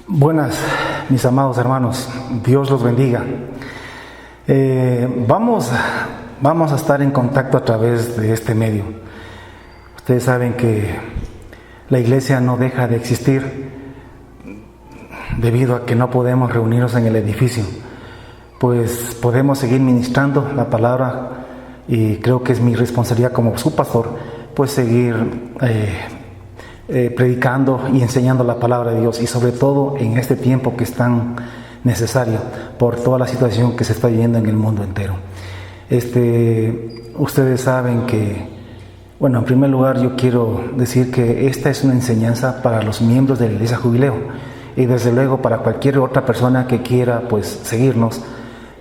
Buenas, mis amados hermanos, Dios los bendiga. Vamos a estar en contacto a través de este medio. Ustedes saben que la iglesia no deja de existir debido a que no podemos reunirnos en el edificio. Pues podemos seguir ministrando la palabra y creo que es mi responsabilidad como su pastor, pues seguir predicando y enseñando la palabra de Dios, y sobre todo en este tiempo que es tan necesario por toda la situación que se está viviendo en el mundo entero. Ustedes saben que, bueno, en primer lugar yo quiero decir que esta es una enseñanza para los miembros de la Iglesia Jubileo y desde luego para cualquier otra persona que quiera pues seguirnos.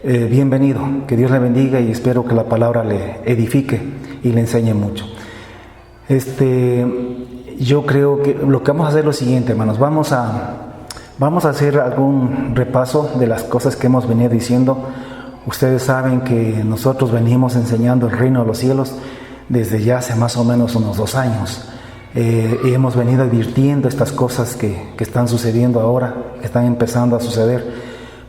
Bienvenido, que Dios le bendiga y espero que la palabra le edifique y le enseñe mucho. Yo creo que lo que vamos a hacer es lo siguiente, hermanos. Vamos a hacer algún repaso de las cosas que hemos venido diciendo. Ustedes saben que nosotros venimos enseñando el reino de los cielos desde ya hace más o menos unos 2 años. Y hemos venido advirtiendo estas cosas que están sucediendo ahora, que están empezando a suceder,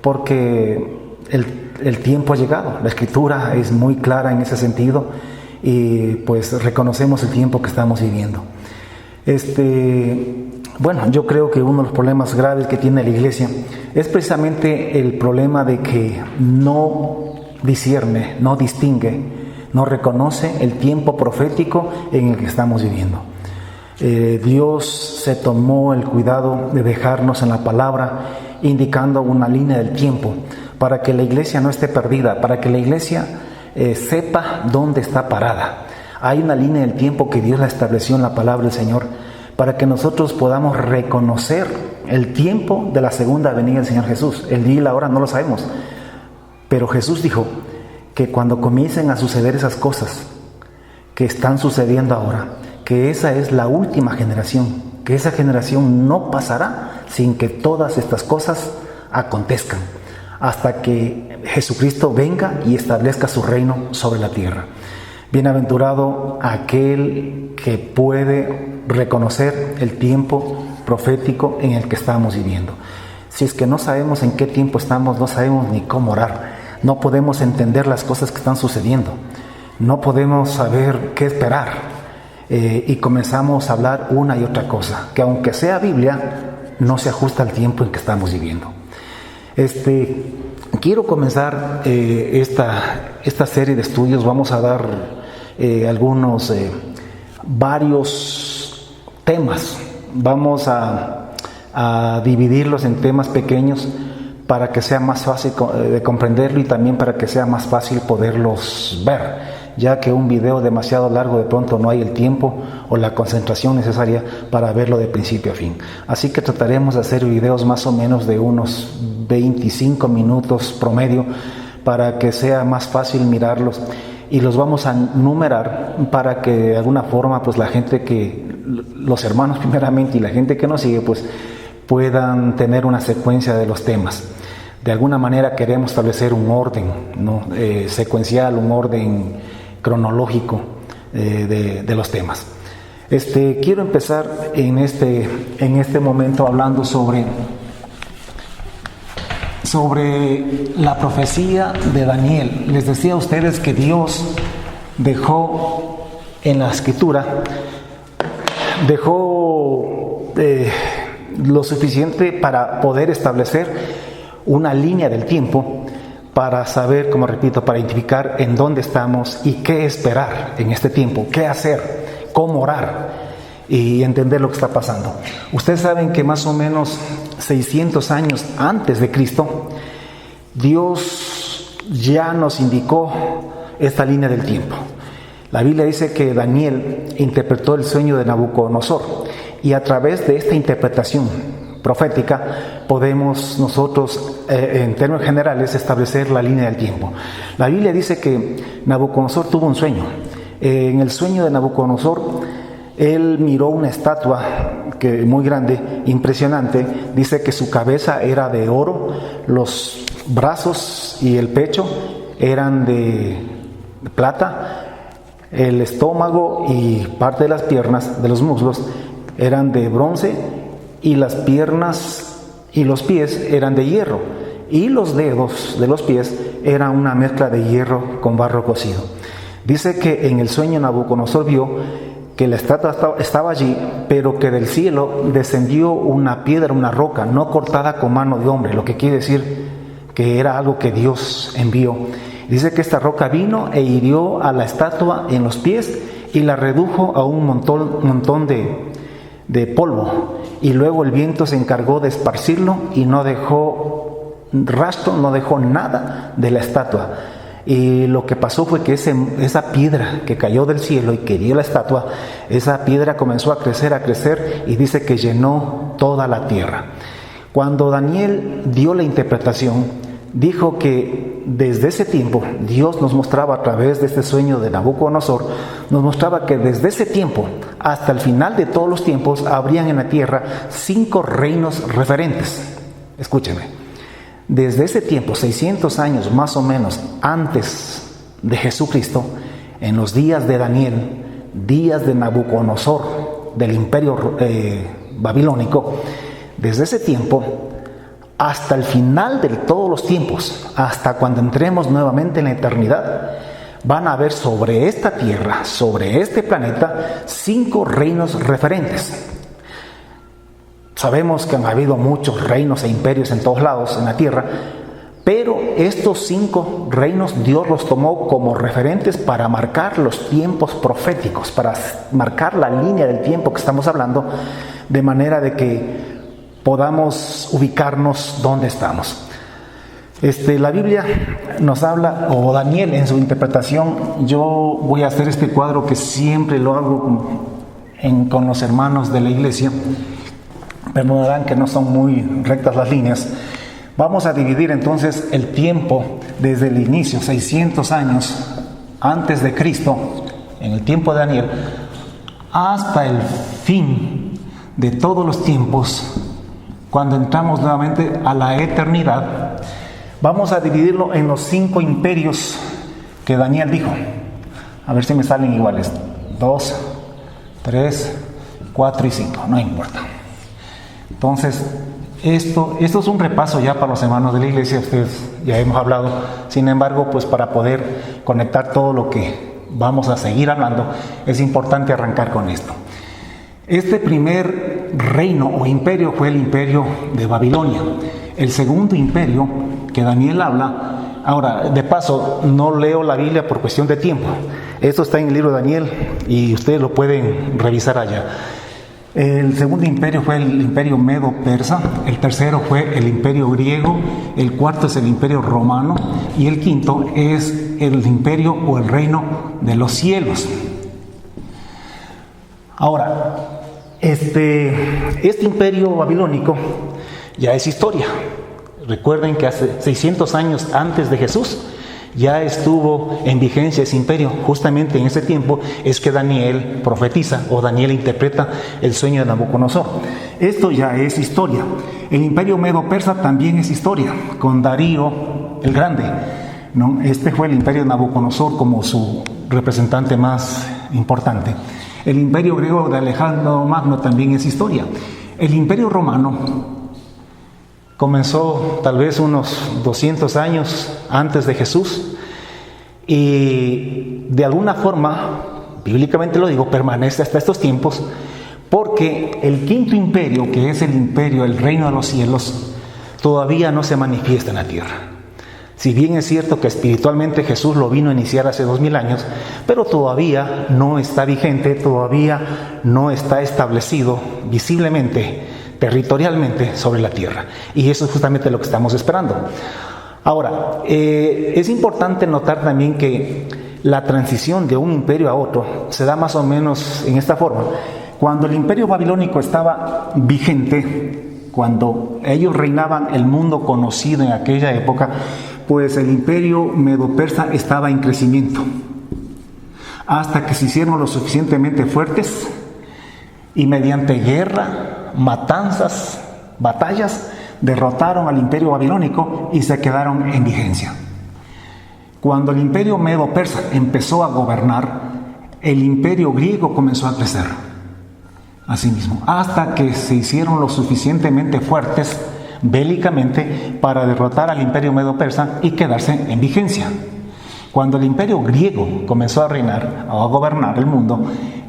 porque el tiempo ha llegado. La Escritura es muy clara en ese sentido y pues reconocemos el tiempo que estamos viviendo. Bueno, yo creo que uno de los problemas graves que tiene la iglesia es precisamente el problema de que no discierne, no distingue, no reconoce el tiempo profético en el que estamos viviendo. Dios se tomó el cuidado de dejarnos en la palabra indicando una línea del tiempo para que la iglesia no esté perdida, para que la iglesia sepa dónde está parada. Hay una línea del tiempo que Dios la estableció en la palabra del Señor para que nosotros podamos reconocer el tiempo de la segunda venida del Señor Jesús. El día y la hora no lo sabemos, pero Jesús dijo que cuando comiencen a suceder esas cosas que están sucediendo ahora, que esa es la última generación, que esa generación no pasará sin que todas estas cosas acontezcan, hasta que Jesucristo venga y establezca su reino sobre la tierra. Bienaventurado aquel que puede reconocer el tiempo profético en el que estamos viviendo. Si es que no sabemos en qué tiempo estamos, no sabemos ni cómo orar, no podemos entender las cosas que están sucediendo, no podemos saber qué esperar, y comenzamos a hablar una y otra cosa, que aunque sea Biblia, no se ajusta al tiempo en que estamos viviendo. Quiero comenzar esta serie de estudios. Vamos a dar varios temas. Vamos a dividirlos en temas pequeños para que sea más fácil de comprenderlo y también para que sea más fácil poderlos ver, ya que un video demasiado largo de pronto no hay el tiempo o la concentración necesaria para verlo de principio a fin. Así que trataremos de hacer videos más o menos de unos 25 minutos promedio para que sea más fácil mirarlos, y los vamos a numerar para que de alguna forma pues la gente los hermanos primeramente y la gente que nos sigue pues puedan tener una secuencia de los temas. De alguna manera queremos establecer un orden, ¿no? Secuencial, un orden cronológico de los temas. Quiero empezar en este momento hablando sobre la profecía de Daniel. Les decía a ustedes que Dios dejó en la Escritura, lo suficiente para poder establecer una línea del tiempo, para saber, como repito, para identificar en dónde estamos y qué esperar en este tiempo, qué hacer, cómo orar y entender lo que está pasando. Ustedes saben que más o menos 600 años antes de Cristo, Dios ya nos indicó esta línea del tiempo. La Biblia dice que Daniel interpretó el sueño de Nabucodonosor, y a través de esta interpretación profética podemos nosotros, en términos generales, establecer la línea del tiempo. La Biblia dice que Nabucodonosor tuvo un sueño. En el sueño de Nabucodonosor, él miró una estatua muy grande, impresionante. Dice que su cabeza era de oro, los brazos y el pecho eran de plata, el estómago y parte de las piernas, de los muslos, eran de bronce, y las piernas y los pies eran de hierro, y los dedos de los pies eran una mezcla de hierro con barro cocido. Dice que en el sueño Nabucodonosor vio que la estatua estaba allí, pero que del cielo descendió una piedra, una roca, no cortada con mano de hombre, lo que quiere decir que era algo que Dios envió. Dice que esta roca vino e hirió a la estatua en los pies y la redujo a un montón de polvo. Y luego el viento se encargó de esparcirlo y no dejó rastro, no dejó nada de la estatua. Y lo que pasó fue que esa piedra que cayó del cielo y que hirió la estatua, esa piedra comenzó a crecer y dice que llenó toda la tierra. Cuando Daniel dio la interpretación, dijo que desde ese tiempo Dios nos mostraba a través de este sueño de Nabucodonosor, nos mostraba que desde ese tiempo hasta el final de todos los tiempos habrían en la tierra 5 reinos referentes. Escúcheme. Desde ese tiempo, 600 años más o menos antes de Jesucristo, en los días de Daniel, días de Nabucodonosor, del imperio babilónico, desde ese tiempo hasta el final de todos los tiempos, hasta cuando entremos nuevamente en la eternidad, van a haber sobre esta tierra, sobre este planeta, 5 reinos referentes. Sabemos que han habido muchos reinos e imperios en todos lados en la tierra, pero estos 5 reinos Dios los tomó como referentes para marcar los tiempos proféticos, para marcar la línea del tiempo que estamos hablando, de manera de que podamos ubicarnos donde estamos. La Biblia nos habla, o Daniel en su interpretación, yo voy a hacer este cuadro que siempre lo hago con los hermanos de la iglesia. Perdonarán que no son muy rectas las líneas. Vamos a dividir entonces el tiempo desde el inicio, 600 años antes de Cristo, en el tiempo de Daniel, hasta el fin de todos los tiempos, cuando entramos nuevamente a la eternidad. Vamos a dividirlo en los 5 imperios que Daniel dijo. A ver si me salen iguales. 2, 3, 4 y 5, no importa. Entonces, esto es un repaso ya para los hermanos de la iglesia, ustedes ya hemos hablado. Sin embargo, pues para poder conectar todo lo que vamos a seguir hablando, es importante arrancar con esto. Este primer reino o imperio fue el imperio de Babilonia. El segundo imperio que Daniel habla, ahora de paso no leo la Biblia por cuestión de tiempo, esto está en el libro de Daniel y ustedes lo pueden revisar allá. El segundo imperio fue el imperio medo-persa, el tercero fue el imperio griego, el cuarto es el imperio romano y el quinto es el imperio o el reino de los cielos. Ahora, este imperio babilónico ya es historia. Recuerden que hace 600 años antes de Jesús ya estuvo en vigencia ese imperio. Justamente en ese tiempo es que Daniel profetiza o Daniel interpreta el sueño de Nabucodonosor. Esto ya es historia. El imperio medo-persa también es historia, con Darío el Grande, ¿no? Este fue el imperio de Nabucodonosor como su representante más importante. El imperio griego de Alejandro Magno también es historia. El imperio romano comenzó tal vez unos 200 años antes de Jesús y de alguna forma, bíblicamente lo digo, permanece hasta estos tiempos, porque el quinto imperio, que es el imperio, el reino de los cielos, todavía no se manifiesta en la tierra. Si bien es cierto que espiritualmente Jesús lo vino a iniciar hace 2000 años, pero todavía no está vigente, todavía no está establecido visiblemente, territorialmente sobre la tierra. Y eso es justamente lo que estamos esperando. Ahora, es importante notar también que la transición de un imperio a otro se da más o menos en esta forma. Cuando el imperio babilónico estaba vigente, cuando ellos reinaban el mundo conocido en aquella época, pues el imperio medo-persa estaba en crecimiento, hasta que se hicieron lo suficientemente fuertes y mediante guerra, matanzas, batallas, derrotaron al imperio babilónico y se quedaron en vigencia. Cuando el imperio medo-persa empezó a gobernar, el imperio griego comenzó a crecer asimismo, hasta que se hicieron lo suficientemente fuertes, bélicamente para derrotar al imperio medo-persa y quedarse en vigencia. Cuando el imperio griego comenzó a reinar o a gobernar el mundo,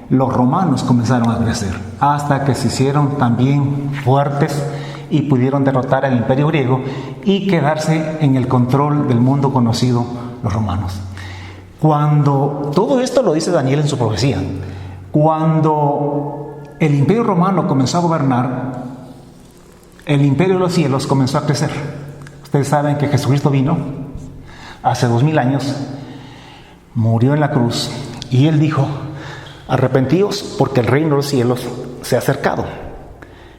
los romanos comenzaron a crecer hasta que se hicieron también fuertes y pudieron derrotar al imperio griego y quedarse en el control del mundo conocido, los romanos. Cuando todo esto lo dice Daniel en su profecía, cuando el imperio romano comenzó a gobernar, el imperio de los cielos comenzó a crecer. Ustedes saben que Jesucristo vino hace 2000 años, murió en la cruz y Él dijo: arrepentíos porque el reino de los cielos se ha acercado.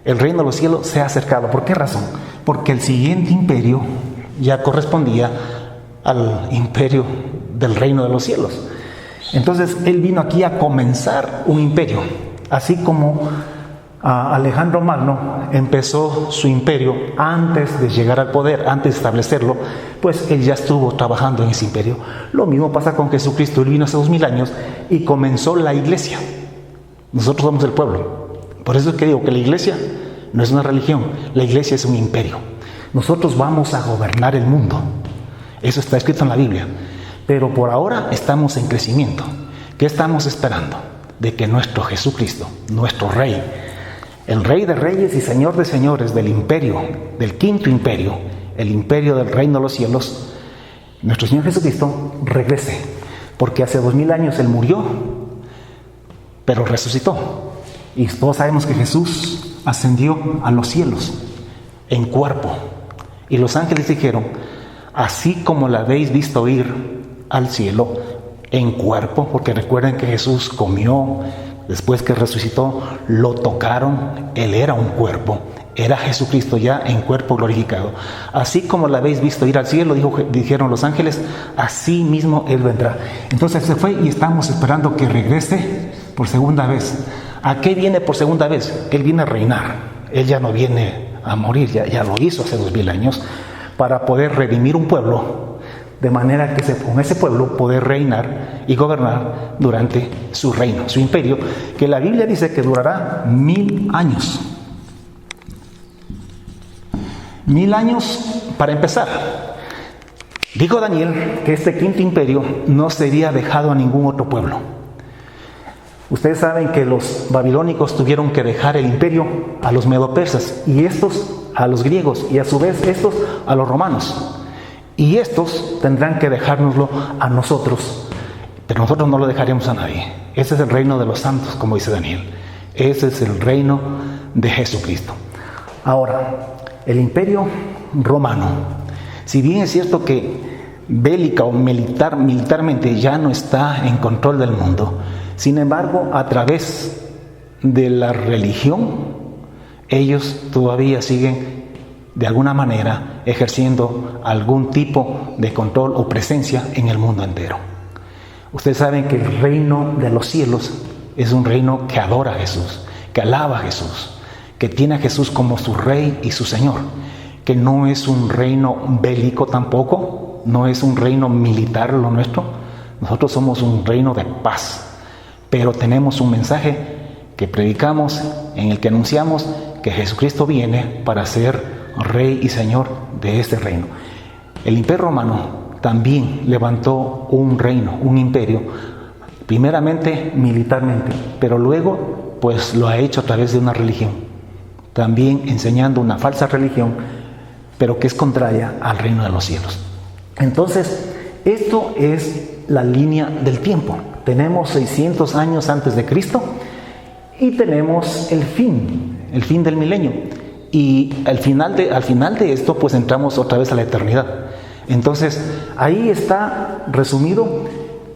El reino de los cielos se ha acercado. ¿Por qué razón? Porque el siguiente imperio ya correspondía al imperio del reino de los cielos. Entonces Él vino aquí a comenzar un imperio, así como Alejandro Magno empezó su imperio antes de llegar al poder, antes de establecerlo, pues él ya estuvo trabajando en ese imperio. Lo mismo pasa con Jesucristo. Él vino hace 2000 años y comenzó la iglesia. Nosotros somos el pueblo. Por eso es que digo que la iglesia no es una religión, la iglesia es un imperio. Nosotros vamos a gobernar el mundo. Eso está escrito en la Biblia. Pero por ahora estamos en crecimiento. ¿Qué estamos esperando? De que nuestro Jesucristo, nuestro Rey, el Rey de Reyes y Señor de Señores del imperio, del quinto imperio, el imperio del reino de los cielos, nuestro Señor Jesucristo regrese. Porque hace 2000 años Él murió, pero resucitó. Y todos sabemos que Jesús ascendió a los cielos en cuerpo. Y los ángeles dijeron: así como la habéis visto ir al cielo en cuerpo, porque recuerden que Jesús comió, después que resucitó, lo tocaron, Él era un cuerpo, era Jesucristo ya en cuerpo glorificado. Así como la habéis visto ir al cielo, dijeron los ángeles, así mismo Él vendrá. Entonces se fue y estamos esperando que regrese por segunda vez. ¿A qué viene por segunda vez? Él viene a reinar. Él ya no viene a morir, ya lo hizo hace 2000 años, para poder redimir un pueblo, de manera que con ese pueblo poder reinar y gobernar durante su reino, su imperio, que la Biblia dice que durará 1000 años. 1000 años para empezar. Dijo Daniel que este quinto imperio no sería dejado a ningún otro pueblo. Ustedes saben que los babilónicos tuvieron que dejar el imperio a los medopersas, y estos a los griegos, y a su vez estos a los romanos. Y estos tendrán que dejárnoslo a nosotros, pero nosotros no lo dejaremos a nadie. Ese es el reino de los santos, como dice Daniel. Ese es el reino de Jesucristo. Ahora, el imperio romano, si bien es cierto que bélica o militarmente ya no está en control del mundo, sin embargo, a través de la religión, ellos todavía siguen de alguna manera ejerciendo algún tipo de control o presencia en el mundo entero. Ustedes saben que el reino de los cielos es un reino que adora a Jesús, que alaba a Jesús, que tiene a Jesús como su Rey y su Señor, que no es un reino bélico tampoco, no es un reino militar lo nuestro. Nosotros somos un reino de paz, pero tenemos un mensaje que predicamos, en el que anunciamos que Jesucristo viene para ser Rey y Señor de este reino. El Imperio Romano también levantó un reino, un imperio, primeramente militarmente, pero luego pues lo ha hecho a través de una religión, también enseñando una falsa religión, pero que es contraria al reino de los cielos. Entonces, esto es la línea del tiempo. Tenemos 600 años antes de Cristo y tenemos el fin del milenio. Y al final de esto, pues entramos otra vez a la eternidad. Entonces, ahí está resumido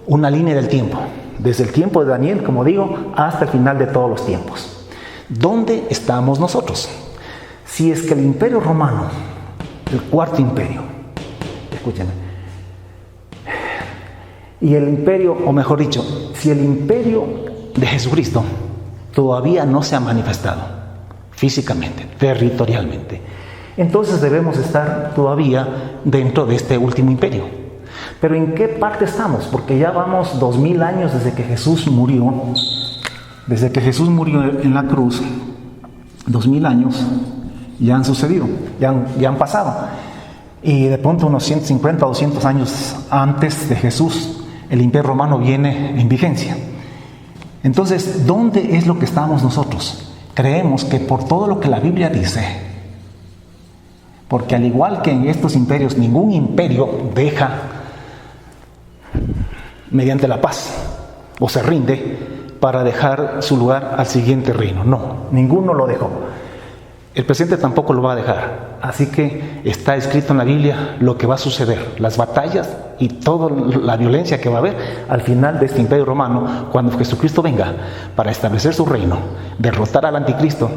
una línea del tiempo, desde el tiempo de Daniel, como digo, hasta el final de todos los tiempos. ¿Dónde estamos nosotros? Si es que el Imperio Romano, el cuarto imperio, escúchenme, y el imperio, o mejor dicho, si el imperio de Jesucristo todavía no se ha manifestado físicamente, territorialmente, entonces debemos estar todavía dentro de este último imperio. Pero ¿en qué parte estamos? Porque ya vamos 2000 años desde que Jesús murió en la cruz, 2000 años, ya han sucedido, ya han pasado. Y de pronto unos 150 o 200 años antes de Jesús, el Imperio Romano viene en vigencia. Entonces, ¿dónde es lo que estamos nosotros? Creemos que por todo lo que la Biblia dice, porque al igual que en estos imperios, ningún imperio deja mediante la paz o se rinde para dejar su lugar al siguiente reino. No, ninguno lo dejó. El presente tampoco lo va a dejar. Así que está escrito en la Biblia lo que va a suceder, las batallas y toda la violencia que va a haber al final de este imperio romano, cuando Jesucristo venga para establecer su reino, derrotar al anticristo,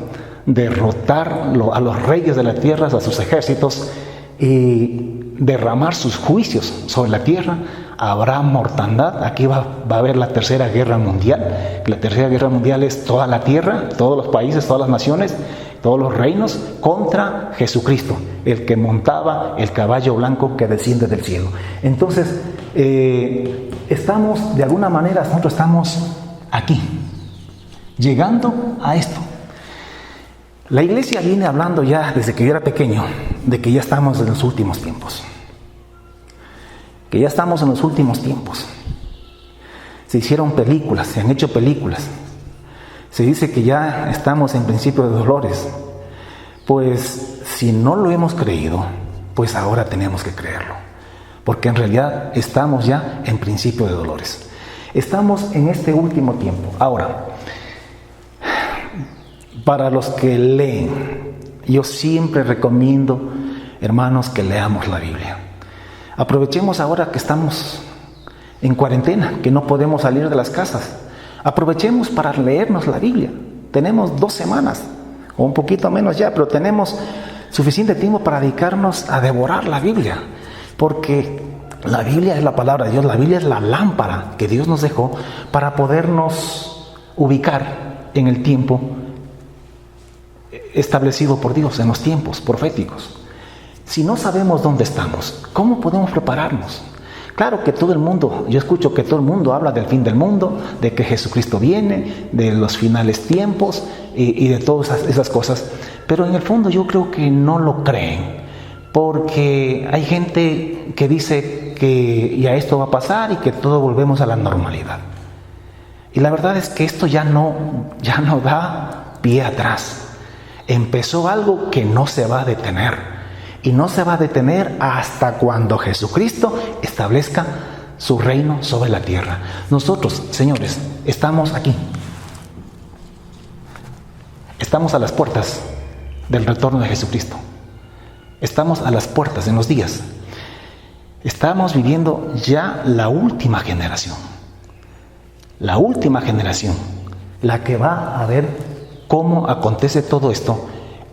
derrotar a los reyes de la tierra, a sus ejércitos, y derramar sus juicios sobre la tierra. Habrá mortandad. Aquí va a haber la tercera guerra mundial. La tercera guerra mundial es toda la tierra, todos los países, todas las naciones, todos los reinos contra Jesucristo, el que montaba el caballo blanco que desciende del cielo. Entonces, estamos, de alguna manera, nosotros estamos aquí, llegando a esto. La iglesia viene hablando ya desde que yo era pequeño, de que ya estamos en los últimos tiempos. Que ya estamos en los últimos tiempos. Se hicieron películas, se han hecho películas. Se dice que ya estamos en principio de dolores. Pues si no lo hemos creído, pues ahora tenemos que creerlo. Porque en realidad estamos ya en principio de dolores. Estamos en este último tiempo. Ahora, para los que leen, yo siempre recomiendo, hermanos, que leamos la Biblia. Aprovechemos ahora que estamos en cuarentena, que no podemos salir de las casas. Aprovechemos para leernos la Biblia. Tenemos 2 semanas, o un poquito menos ya, pero tenemos suficiente tiempo para dedicarnos a devorar la Biblia. Porque la Biblia es la palabra de Dios, la Biblia es la lámpara que Dios nos dejó para podernos ubicar en el tiempo establecido por Dios, en los tiempos proféticos. Si no sabemos dónde estamos, ¿cómo podemos prepararnos? Claro que todo el mundo, yo escucho que todo el mundo habla del fin del mundo, de que Jesucristo viene, de los finales tiempos y de todas esas cosas, pero en el fondo yo creo que no lo creen, porque hay gente que dice que ya esto va a pasar y que todo volvemos a la normalidad. Y la verdad es que esto ya no da pie atrás. Empezó algo que no se va a detener. Y no se va a detener hasta cuando Jesucristo establezca su reino sobre la tierra. Nosotros, señores, estamos aquí. Estamos a las puertas del retorno de Jesucristo. Estamos a las puertas en los días. Estamos viviendo ya la última generación. La última generación. La que va a ver cómo acontece todo esto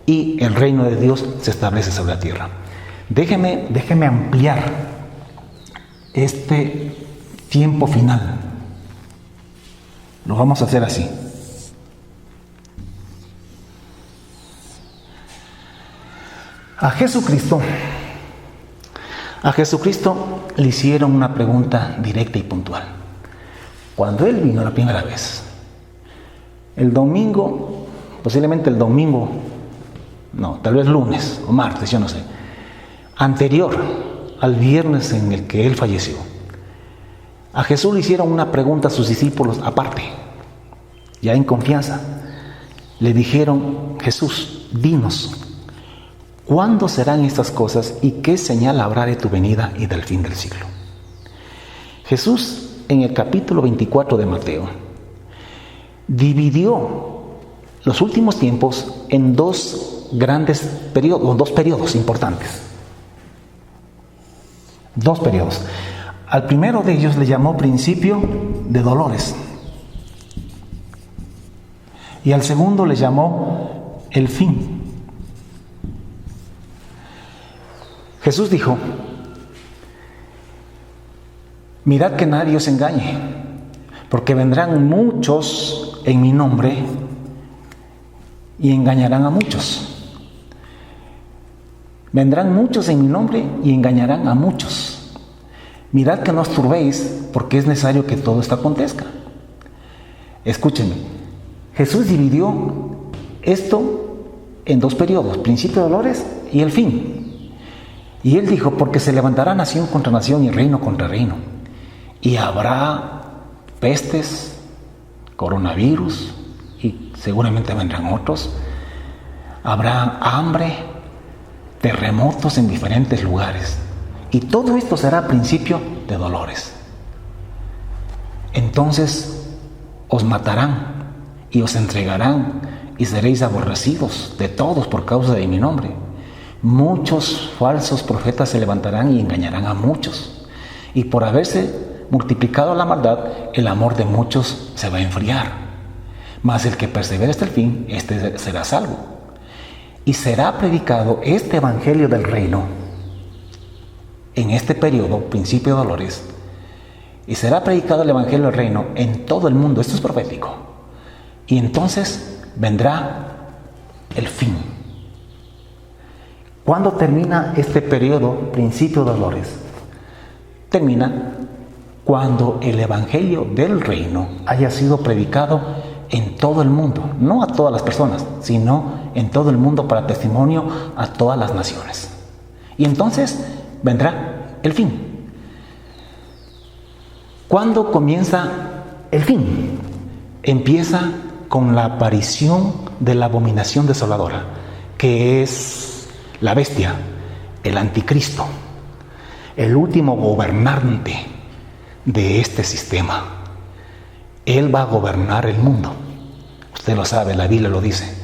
y el reino de Dios se establece sobre la tierra. Déjeme ampliar este tiempo final. Lo vamos a hacer así. A Jesucristo le hicieron una pregunta directa y puntual. Cuando Él vino la primera vez, el domingo, posiblemente el domingo, no, tal vez lunes o martes, yo no sé, anterior al viernes en el que Él falleció, a Jesús le hicieron una pregunta a sus discípulos aparte, ya en confianza. Le dijeron: Jesús, dinos, ¿cuándo serán estas cosas y qué señal habrá de tu venida y del fin del siglo? Jesús, en el capítulo 24 de Mateo, dividió los últimos tiempos en dos periodos importantes. 2 periodos. Al primero de ellos le llamó principio de dolores. Y al segundo le llamó el fin. Jesús dijo: mirad que nadie os engañe, porque vendrán muchos en mi nombre y engañarán a muchos. Vendrán muchos en mi nombre y engañarán a muchos. Mirad que no os turbéis, porque es necesario que todo esto acontezca. Escúchenme, Jesús dividió esto en dos periodos, principio de dolores y el fin. Y él dijo, porque se levantará nación contra nación y reino contra reino. Y habrá pestes, coronavirus, y seguramente vendrán otros. Habrá hambre, terremotos en diferentes lugares. Y todo esto será principio de dolores. Entonces os matarán y os entregarán y seréis aborrecidos de todos por causa de mi nombre. Muchos falsos profetas se levantarán y engañarán a muchos. Y por haberse multiplicado la maldad, el amor de muchos se va a enfriar. Mas el que persevere hasta el fin, este será salvo. Y será predicado este evangelio del reino en este periodo, principio de dolores, y será predicado el evangelio del reino en todo el mundo. Esto es profético. Y entonces vendrá el fin. ¿Cuándo termina este periodo, principio de dolores? Termina cuando el evangelio del reino haya sido predicado en todo el mundo, no a todas las personas, sino en todo el mundo para testimonio a todas las naciones. Y entonces vendrá el fin. ¿Cuándo comienza el fin? Empieza con la aparición de la abominación desoladora, que es la bestia, el anticristo, el último gobernante de este sistema. Él va a gobernar el mundo. Usted lo sabe, la Biblia lo dice.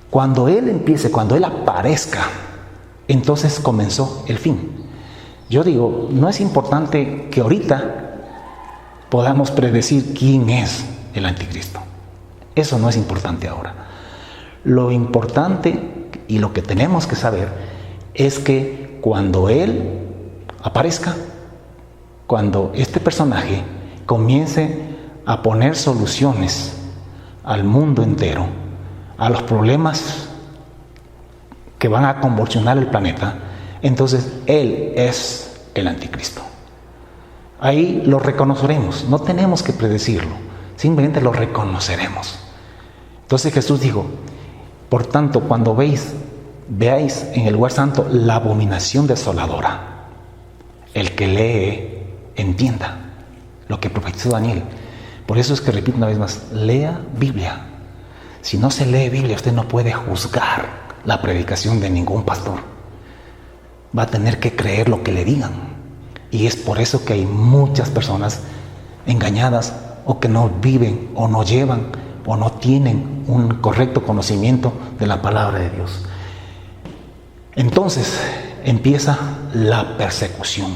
Cuando Él empiece, cuando Él aparezca, entonces comenzó el fin. Yo digo, no es importante que ahorita podamos predecir quién es el anticristo. Eso no es importante ahora. Lo importante y lo que tenemos que saber es que cuando Él aparezca, cuando este personaje comience a poner soluciones al mundo entero, a los problemas que van a convulsionar el planeta, entonces Él es el anticristo. Ahí lo reconoceremos, no tenemos que predecirlo, simplemente lo reconoceremos. Entonces Jesús dijo, por tanto, cuando veáis en el lugar santo la abominación desoladora, el que lee, entienda lo que profetizó Daniel. Por eso es que repito una vez más, lea Biblia. Si no se lee Biblia, usted no puede juzgar la predicación de ningún pastor. Va a tener que creer lo que le digan. Y es por eso que hay muchas personas engañadas o que no viven o no llevan o no tienen un correcto conocimiento de la palabra de Dios. Entonces empieza la persecución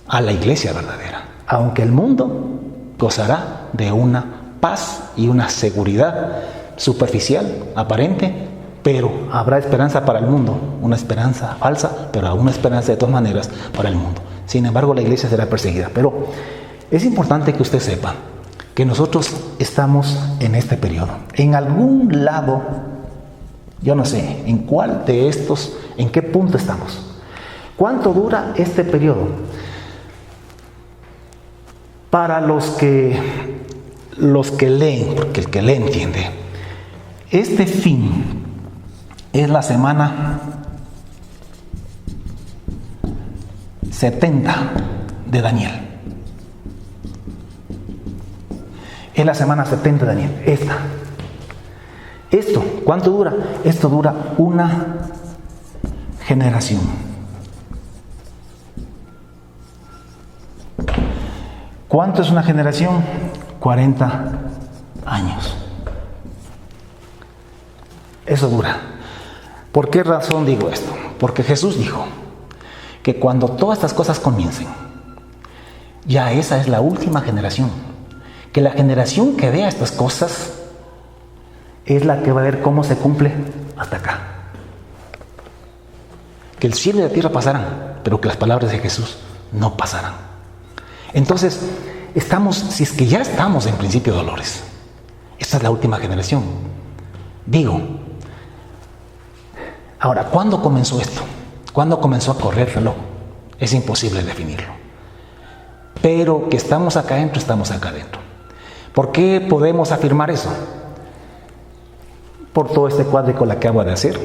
a la iglesia verdadera. Aunque el mundo gozará de una paz y una seguridad superficial, aparente, pero habrá esperanza para el mundo, una esperanza falsa, pero una esperanza de todas maneras para el mundo. Sin embargo, la iglesia será perseguida. Pero es importante que usted sepa que nosotros estamos en este periodo. En algún lado, yo no sé, en cuál de estos, en qué punto estamos. ¿Cuánto dura este periodo? Para los que leen, porque el que lee entiende, este fin es la semana 70 de Daniel. Es la semana 70 de Daniel, esta. Esto, ¿cuánto dura? Esto dura una generación. ¿Cuánto es una generación? 40 años. Eso dura. ¿Por qué razón digo esto? Porque Jesús dijo que cuando todas estas cosas comiencen, ya esa es la última generación. Que la generación que vea estas cosas es la que va a ver cómo se cumple hasta acá. Que el cielo y la tierra pasarán, pero que las palabras de Jesús no pasarán. Entonces, si es que ya estamos en principio de dolores, esta es la última generación. Digo, ahora, ¿cuándo comenzó esto? ¿Cuándo comenzó a correr el reloj? Es imposible definirlo. Pero que estamos acá adentro, estamos acá adentro. ¿Por qué podemos afirmar eso? por todo este cuadro que acabo de hacer.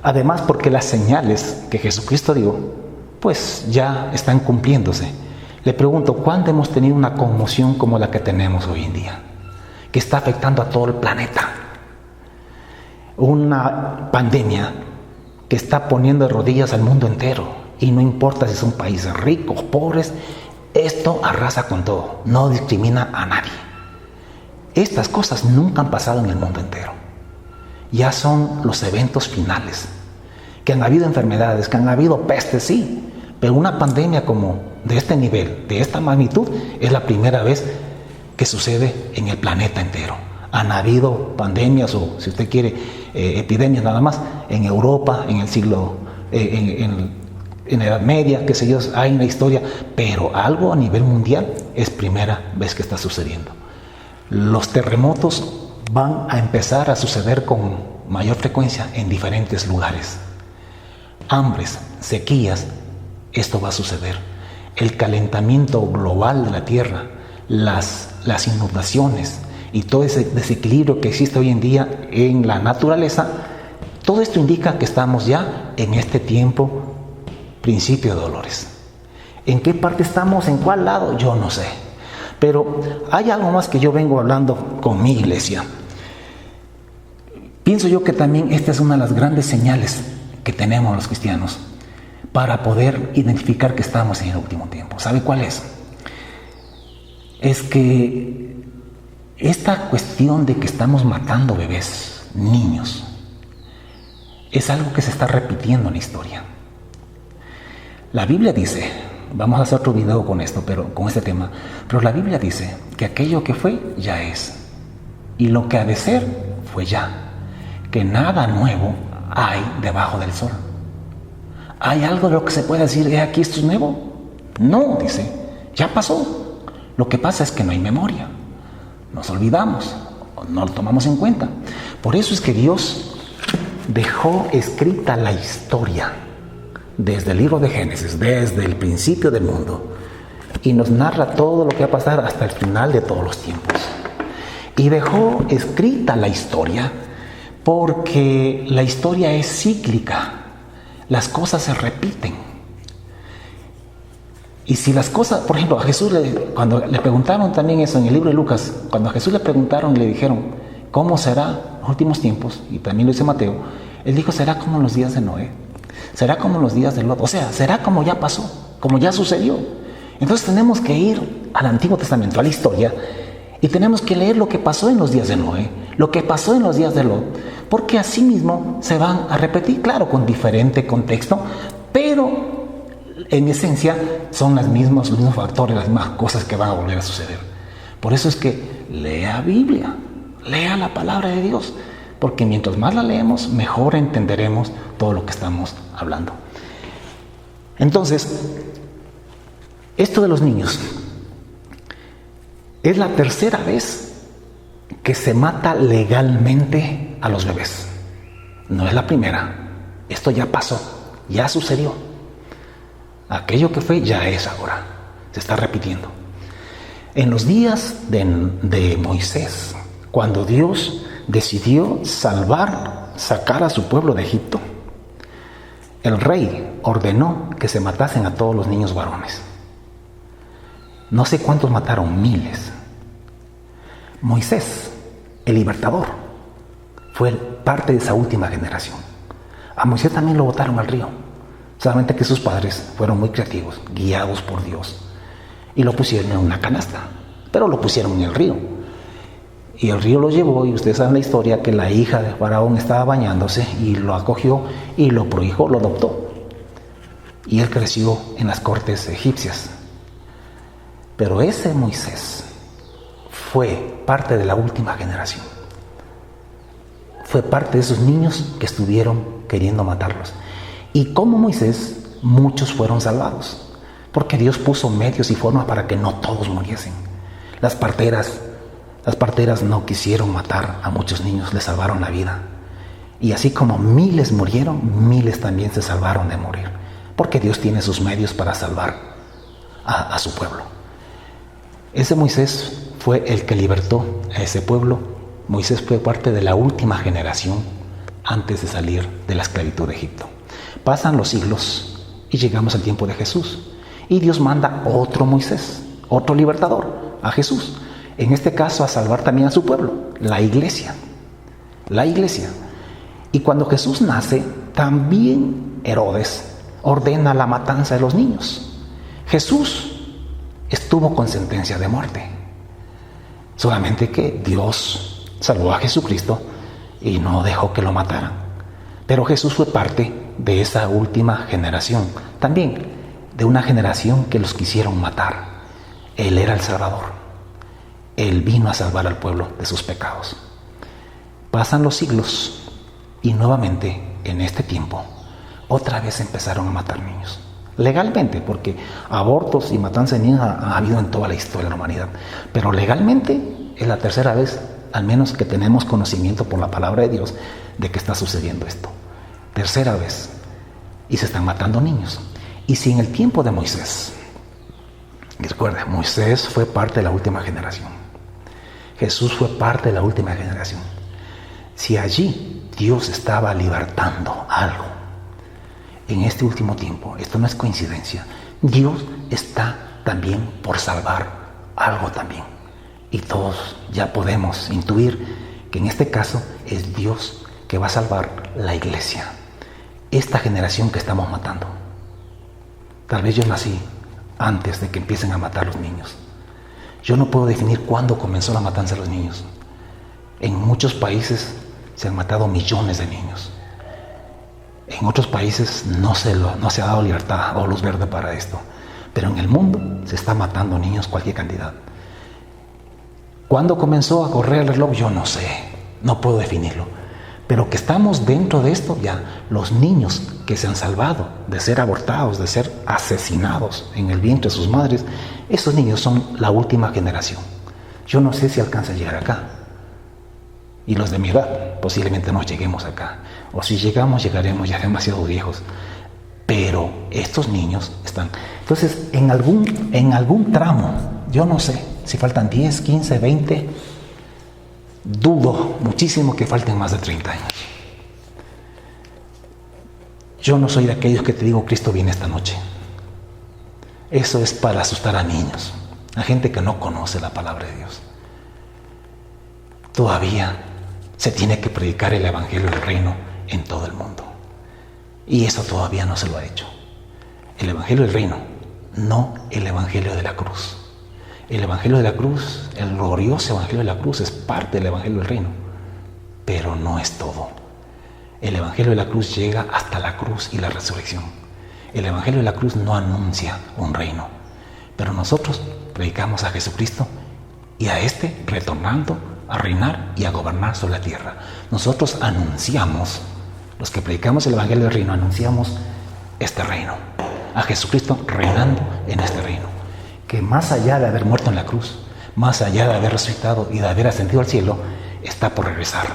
Además, porque las señales que Jesucristo dio, pues ya están cumpliéndose. Le pregunto, ¿cuándo hemos tenido una conmoción como la que tenemos hoy en día? Que está afectando a todo el planeta. Una pandemia que está poniendo de rodillas al mundo entero. Y no importa si son países ricos, pobres, esto arrasa con todo. No discrimina a nadie. Estas cosas nunca han pasado en el mundo entero. Ya son los eventos finales. Que han habido enfermedades, que han habido pestes, sí. Pero una pandemia como de este nivel, de esta magnitud, es la primera vez que sucede en el planeta entero. Han habido pandemias o, si usted quiere, epidemias nada más en Europa, en el siglo, en la Edad Media, qué sé yo, hay una historia, pero algo a nivel mundial es primera vez que está sucediendo. Los terremotos van a empezar a suceder con mayor frecuencia en diferentes lugares. Hambres, sequías, esto va a suceder. El calentamiento global de la Tierra, las inundaciones y todo ese desequilibrio que existe hoy en día en la naturaleza, todo esto indica que estamos ya en este tiempo, principio de dolores. ¿En qué parte estamos? ¿En cuál lado? Yo no sé. Pero hay algo más que yo vengo hablando con mi iglesia. Pienso yo que también esta es una de las grandes señales que tenemos los cristianos para poder identificar que estamos en el último tiempo. ¿Sabe cuál es? Es que esta cuestión de que estamos matando bebés, niños, es algo que se está repitiendo en la historia. La Biblia dice, vamos a hacer otro video con esto, pero con este tema, pero la Biblia dice que aquello que fue ya es, y lo que ha de ser fue ya, que nada nuevo hay debajo del sol. ¿Hay algo de lo que se puede decir, aquí esto es nuevo? No, dice, ya pasó. Lo que pasa es que no hay memoria. Nos olvidamos, no lo tomamos en cuenta. Por eso es que Dios dejó escrita la historia desde el libro de Génesis, desde el principio del mundo, y nos narra todo lo que va a pasar hasta el final de todos los tiempos. Y dejó escrita la historia porque la historia es cíclica. Las cosas se repiten. Y si las cosas, por ejemplo, a Jesús, cuando le preguntaron también eso en el libro de Lucas, cuando a Jesús le preguntaron y le dijeron, ¿cómo será los últimos tiempos? Y también lo dice Mateo, él dijo, será como en los días de Noé, será como en los días de Lot, o sea, será como ya pasó, como ya sucedió. Entonces tenemos que ir al Antiguo Testamento, a la historia, y tenemos que leer lo que pasó en los días de Noé, lo que pasó en los días de Lot, porque así mismo se van a repetir, claro, con diferente contexto, pero en esencia son los mismos factores, las mismas cosas que van a volver a suceder. Por eso es que lea Biblia, lea la palabra de Dios, porque mientras más la leemos, mejor entenderemos todo lo que estamos hablando. Entonces, esto de los niños es la tercera vez que se mata legalmente a los bebés. No es la primera. Esto ya pasó, ya sucedió. Aquello que fue ya es ahora. Se está repitiendo. En los días de Moisés, cuando Dios decidió sacar a su pueblo de Egipto, el rey ordenó que se matasen a todos los niños varones. No sé cuántos mataron, miles. Moisés, el libertador, fue parte de esa última generación. A Moisés también lo botaron al río. Solamente que sus padres fueron muy creativos, guiados por Dios, y lo pusieron en una canasta, pero lo pusieron en el río. Y el río lo llevó, y ustedes saben la historia, que la hija de Faraón estaba bañándose y lo acogió y lo prohijó, lo adoptó. Y él creció en las cortes egipcias. Pero ese Moisés fue parte de la última generación. Fue parte de esos niños que estuvieron queriendo matarlos. Y como Moisés, muchos fueron salvados, porque Dios puso medios y formas para que no todos muriesen. Las parteras no quisieron matar a muchos niños, les salvaron la vida. Y así como miles murieron, miles también se salvaron de morir, porque Dios tiene sus medios para salvar a su pueblo. Ese Moisés fue el que libertó a ese pueblo Moisés fue parte de la última generación antes de salir de la esclavitud de Egipto. Pasan los siglos y llegamos al tiempo de Jesús. Y Dios manda otro Moisés, otro libertador, a Jesús. En este caso a salvar también a su pueblo, la iglesia. La iglesia. Y cuando Jesús nace, también Herodes ordena la matanza de los niños. Jesús estuvo con sentencia de muerte. Solamente que Dios salvó a Jesucristo y no dejó que lo mataran. Pero Jesús fue parte de esa última generación, también de una generación que los quisieron matar. Él era el Salvador. Él vino a salvar al pueblo de sus pecados. Pasan los siglos y nuevamente en este tiempo otra vez empezaron a matar niños. Legalmente, porque abortos y matanza de niños ha habido en toda la historia de la humanidad. Pero legalmente es la tercera vez, al menos que tenemos conocimiento por la palabra de Dios, de que está sucediendo esto. Tercera vez. Y se están matando niños. Y si en el tiempo de Moisés, y recuerda, Moisés fue parte de la última generación. Jesús fue parte de la última generación. Si allí Dios estaba libertando algo, en este último tiempo, esto no es coincidencia, Dios está también por salvar algo también. Y todos ya podemos intuir que en este caso es Dios que va a salvar la iglesia, esta generación que estamos matando. Tal vez yo nací antes de que empiecen a matar a los niños. Yo no puedo definir cuándo comenzó la matanza de los niños. En muchos países se han matado millones de niños. En otros países no se ha dado libertad o luz verde para esto. Pero en el mundo se está matando niños cualquier cantidad. ¿Cuándo comenzó a correr el reloj? Yo no sé, no puedo definirlo. Pero que estamos dentro de esto ya, los niños que se han salvado de ser abortados, de ser asesinados en el vientre de sus madres, esos niños son la última generación. Yo no sé si alcanza a llegar acá. Y los de mi edad posiblemente no lleguemos acá. O si llegamos, llegaremos ya demasiado viejos. Pero estos niños están... Entonces, en algún tramo, yo no sé si faltan 10, 15, 20... Dudo muchísimo que falten más de 30 años. Yo no soy de aquellos que te digo Cristo viene esta noche. Eso es para asustar a niños, a gente que no conoce la palabra de Dios. Todavía se tiene que predicar el Evangelio del Reino en todo el mundo. Y eso todavía no se lo ha hecho. El Evangelio del Reino, no el Evangelio de la cruz. El Evangelio de la cruz, el glorioso Evangelio de la cruz es parte del Evangelio del Reino, pero no es todo. El Evangelio de la cruz llega hasta la cruz y la resurrección. El Evangelio de la cruz no anuncia un reino, pero nosotros predicamos a Jesucristo y a este retornando a reinar y a gobernar sobre la tierra. Nosotros anunciamos, los que predicamos el Evangelio del Reino, anunciamos este reino, a Jesucristo reinando en este reino. Que más allá de haber muerto en la cruz, más allá de haber resucitado y de haber ascendido al cielo, está por regresar.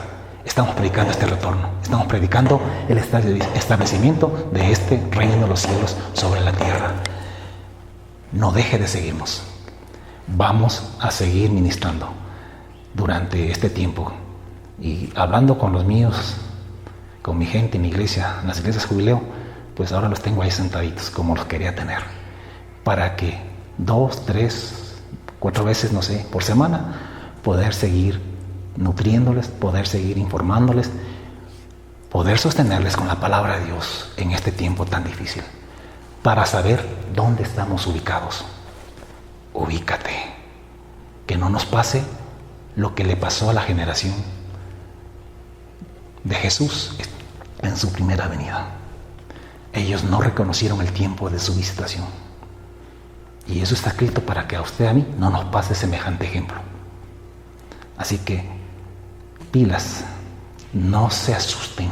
Estamos predicando este retorno, estamos predicando el establecimiento de este reino de los cielos sobre la tierra. No deje de seguirnos. Vamos a seguir ministrando durante este tiempo y hablando con los míos, con mi gente en mi iglesia, en las iglesias Jubileo, pues ahora los tengo ahí sentaditos como los quería tener, para que 2, 3, 4 veces, no sé, por semana, poder seguir nutriéndoles, poder seguir informándoles, poder sostenerles con la palabra de Dios en este tiempo tan difícil, para saber dónde estamos ubicados. Ubícate, que no nos pase lo que le pasó a la generación de Jesús en su primera venida. Ellos no reconocieron el tiempo de su visitación. Y eso está escrito para que a usted y a mí no nos pase semejante ejemplo. Así que, pilas, no se asusten.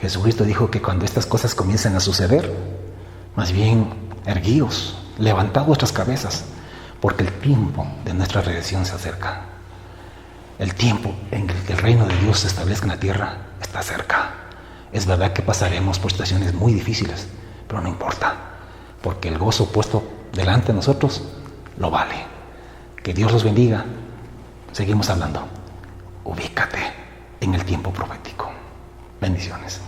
Jesucristo dijo que cuando estas cosas comiencen a suceder, más bien erguíos, levantad vuestras cabezas, porque el tiempo de nuestra redención se acerca. El tiempo en que el reino de Dios se establezca en la tierra está cerca. Es verdad que pasaremos por situaciones muy difíciles, pero no importa, porque el gozo puesto delante de nosotros lo vale. Que Dios los bendiga. Seguimos hablando. ubícate en el tiempo profético. Bendiciones.